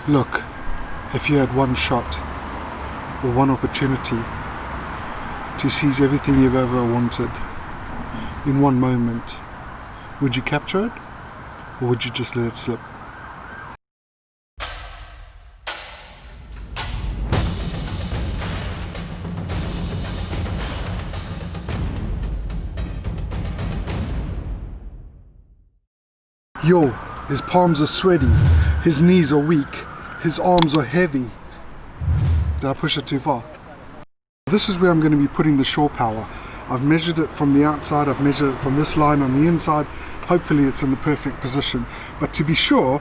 Look, if you had one shot or one opportunity to seize everything you've ever wanted in one moment, would you capture it or would you just let it slip? Yo, his palms are sweaty, his knees are weak, his arms are heavy. Did I push it too far? This is where I'm going to be putting the shore power. I've measured it from the outside, I've measured it from this line on the inside. Hopefully it's in the perfect position. But to be sure,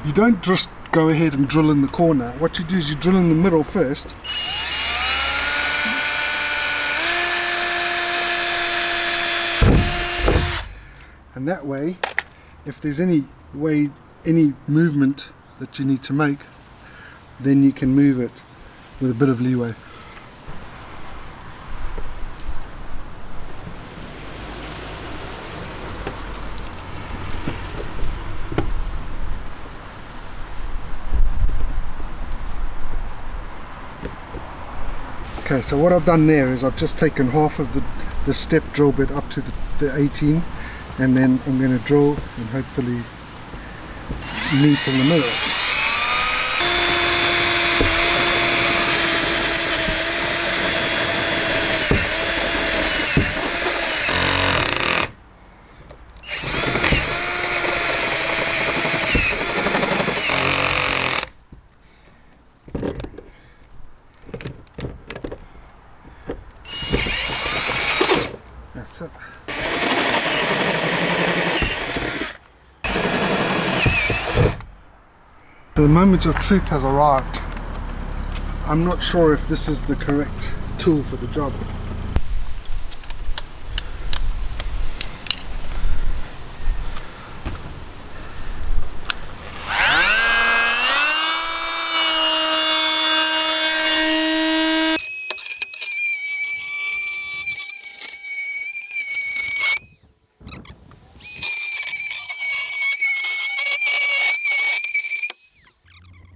you don't just go ahead and drill in the corner. What you do is you drill in the middle first. And that way, if there's any movement that you need to make, then you can move it with a bit of leeway. Okay, so what I've done there is I've just taken half of the step drill bit up to the 18, and then I'm going to drill and hopefully meet in the middle. That's it. The moment of truth has arrived. I'm not sure if this is the correct tool for the job.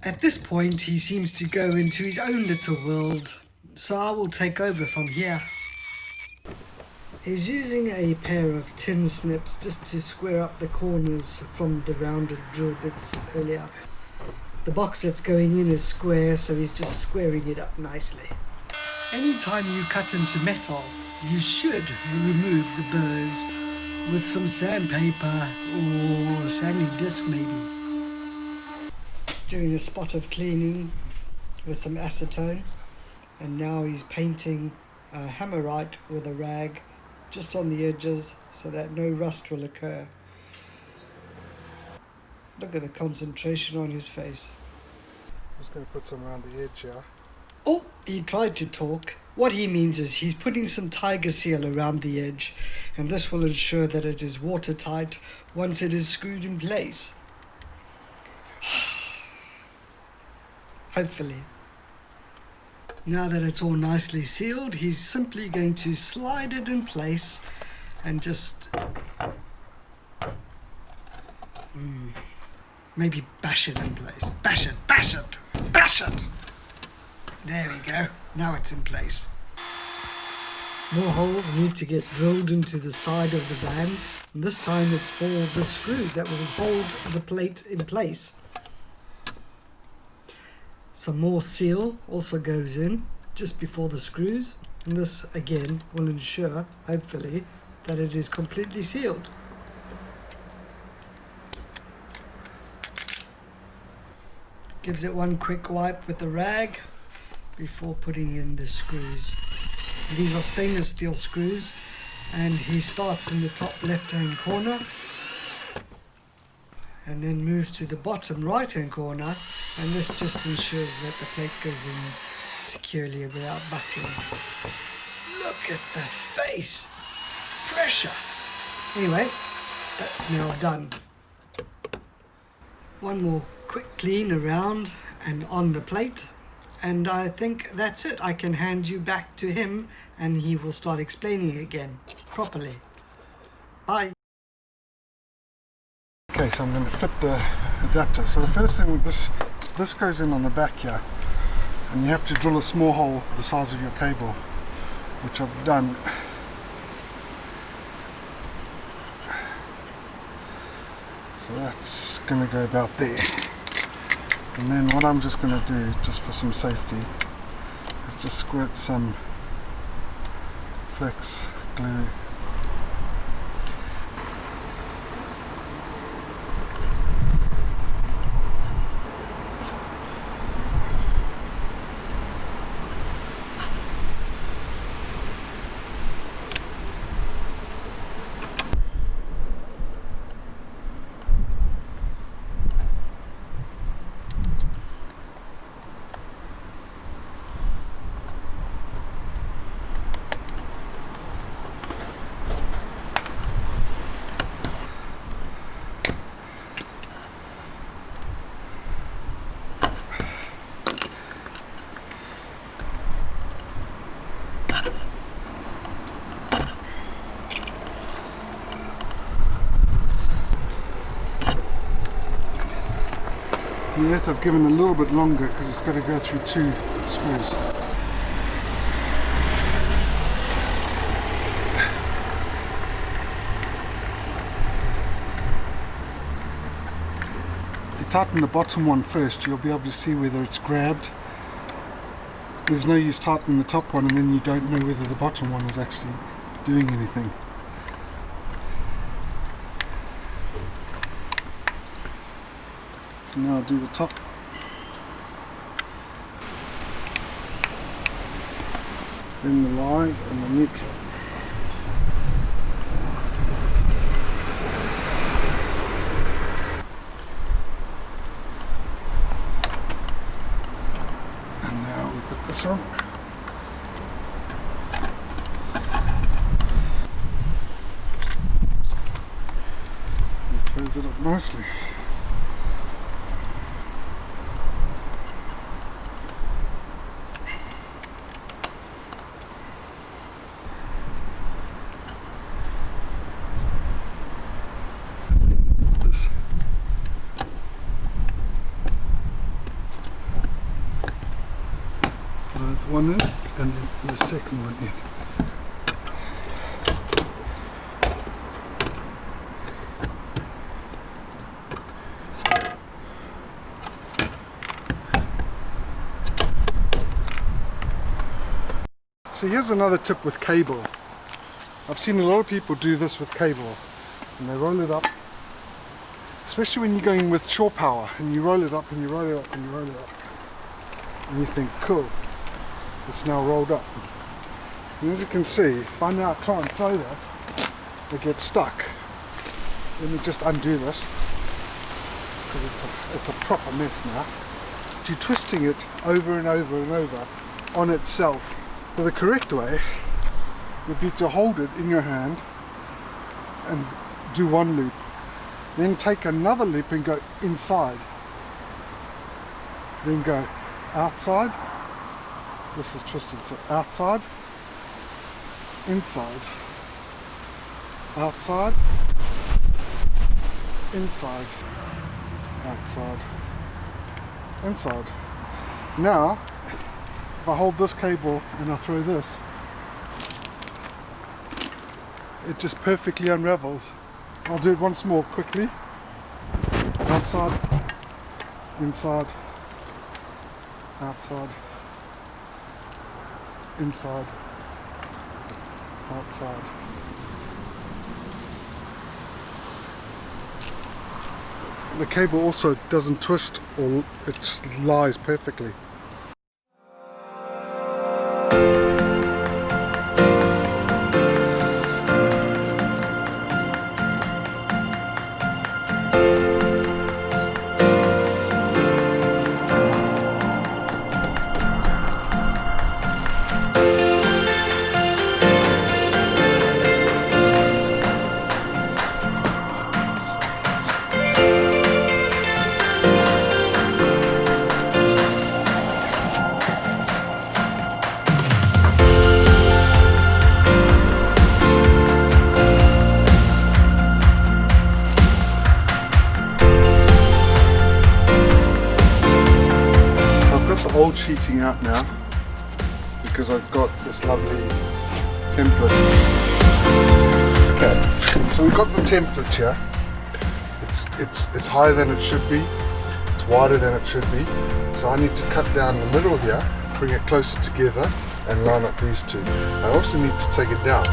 At this point, he seems to go into his own little world, so I will take over from here. He's using a pair of tin snips just to square up the corners from the rounded drill bits earlier. The box that's going in is square, so he's just squaring it up nicely. Anytime you cut into metal, you should remove the burrs with some sandpaper or sanding disc maybe. Doing a spot of cleaning with some acetone, and now he's painting hammerite with a rag just on the edges so that no rust will occur. Look at the concentration on his face. I'm just going to put some around the edge here. Oh, he tried to talk. What he means is he's putting some tiger seal around the edge, and this will ensure that it is watertight once it is screwed in place. Hopefully. Now that it's all nicely sealed, he's simply going to slide it in place and just maybe bash it in place. Bash it, bash it, bash it! There we go. Now it's in place. More holes need to get drilled into the side of the van. And this time it's for the screws that will hold the plate in place. Some more seal also goes in just before the screws, and this again will ensure, hopefully, that it is completely sealed. Gives it one quick wipe with the rag before putting in the screws. These are stainless steel screws, and he starts in the top left-hand corner and then moves to the bottom right-hand corner, and this just ensures that the plate goes in securely without buckling. Look at the face! Pressure! Anyway, that's now done. One more quick clean around and on the plate, and I think that's it. I can hand you back to him and he will start explaining again properly. Bye! Okay, so I'm going to fit the adapter. So the first thing with this this goes in on the back here, and you have to drill a small hole the size of your cable, which I've done. So that's going to go about there. And then what I'm just going to do, just for some safety, is just squirt some flex glue. The earth I've given a little bit longer because it's got to go through 2 screws. If you tighten the bottom one first, you'll be able to see whether it's grabbed. There's no use tightening the top one and then you don't know whether the bottom one is actually doing anything. So now I'll do the top. Then the live and the neutral. And now we put this on. And close it up nicely. One in and then the second one in. So here's another tip with cable. I've seen a lot of people do this with cable and they roll it up, especially when you're going with shore power, and you roll it up and you roll it up and you roll it up and you think, cool, it's now rolled up. And as you can see, if I now try and throw that, it gets stuck. Let me just undo this, because it's a proper mess now. You're twisting it over and over and over on itself. So the correct way would be to hold it in your hand and do one loop. Then take another loop and go inside. Then go outside. This is twisted, so outside, inside, outside, inside, outside, inside. Now, if I hold this cable and I throw this, it just perfectly unravels. I'll do it once more quickly. Outside, inside, outside, inside, outside. The cable also doesn't twist, or it just lies perfectly. bulge heating out now because I've got this lovely template. Okay, so we've got the template here. It's higher than it should be. It's wider than it should be. So I need to cut down the middle here, bring it closer together, and line up these two. I also need to take it down.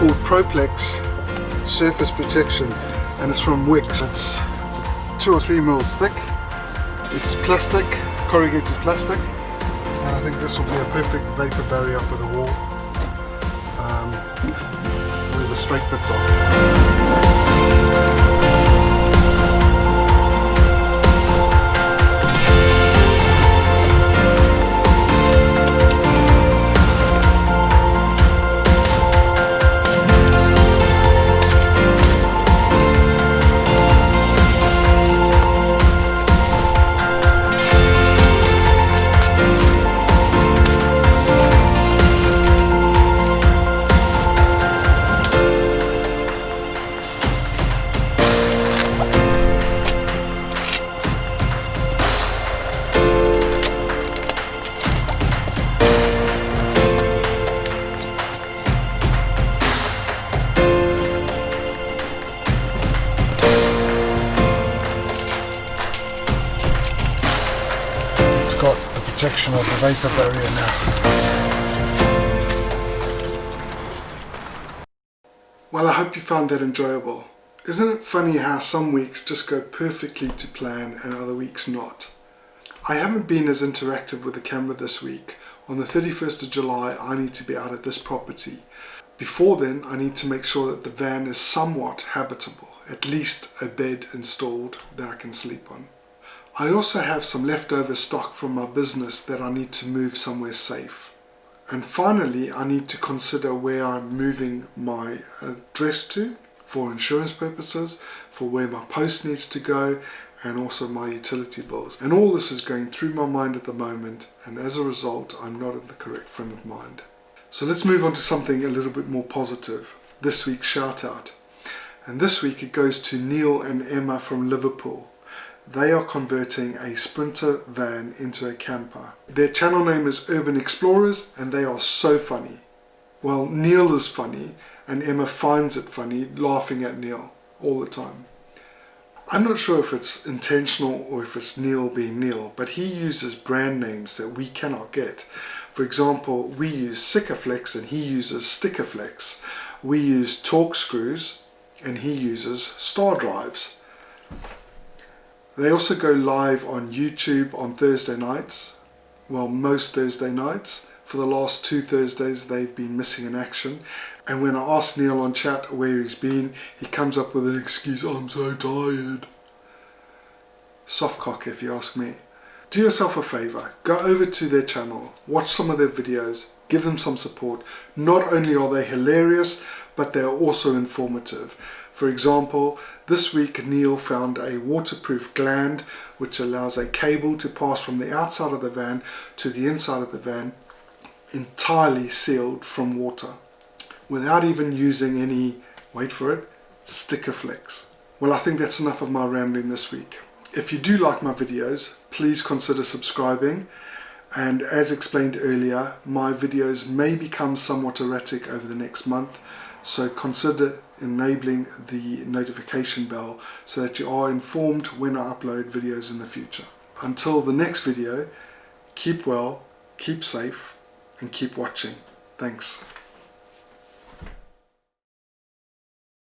Called Proplex Surface Protection, and it's from Wix. It's 2 or 3 mils thick. It's plastic, corrugated plastic, and I think this will be a perfect vapor barrier for the wall where the straight bits are. Got the protection of the vapor barrier now. Well, I hope you found that enjoyable. Isn't it funny how some weeks just go perfectly to plan and other weeks not? I haven't been as interactive with the camera this week. On the 31st of July, I need to be out at this property. Before then, I need to make sure that the van is somewhat habitable, at least a bed installed that I can sleep on. I also have some leftover stock from my business that I need to move somewhere safe. And finally, I need to consider where I'm moving my address to for insurance purposes, for where my post needs to go, and also my utility bills. And all this is going through my mind at the moment, and as a result, I'm not in the correct frame of mind. So let's move on to something a little bit more positive. This week's shout out. And this week it goes to Neil and Emma from Liverpool. They are converting a Sprinter van into a camper. Their channel name is Urban Explorers, and they are so funny. Well, Neil is funny, and Emma finds it funny, laughing at Neil all the time. I'm not sure if it's intentional or if it's Neil being Neil, but he uses brand names that we cannot get. For example, we use Sikaflex and he uses Stickerflex. We use Torque Screws and he uses Star Drives. They also go live on YouTube on Thursday nights, well, most Thursday nights. For the last 2 Thursdays they've been missing in action, and when I ask Neil on chat where he's been, he comes up with an excuse, I'm so tired. Softcock if you ask me. Do yourself a favour, go over to their channel, watch some of their videos, give them some support. Not only are they hilarious, but they are also informative. For example, this week Neil found a waterproof gland which allows a cable to pass from the outside of the van to the inside of the van, entirely sealed from water, without even using any, wait for it, Stickerflex. Well, I think that's enough of my rambling this week. If you do like my videos, please consider subscribing, and as explained earlier, my videos may become somewhat erratic over the next month, so consider enabling the notification bell so that you are informed when I upload videos in the future. Until the next video, keep well, keep safe, and keep watching. Thanks.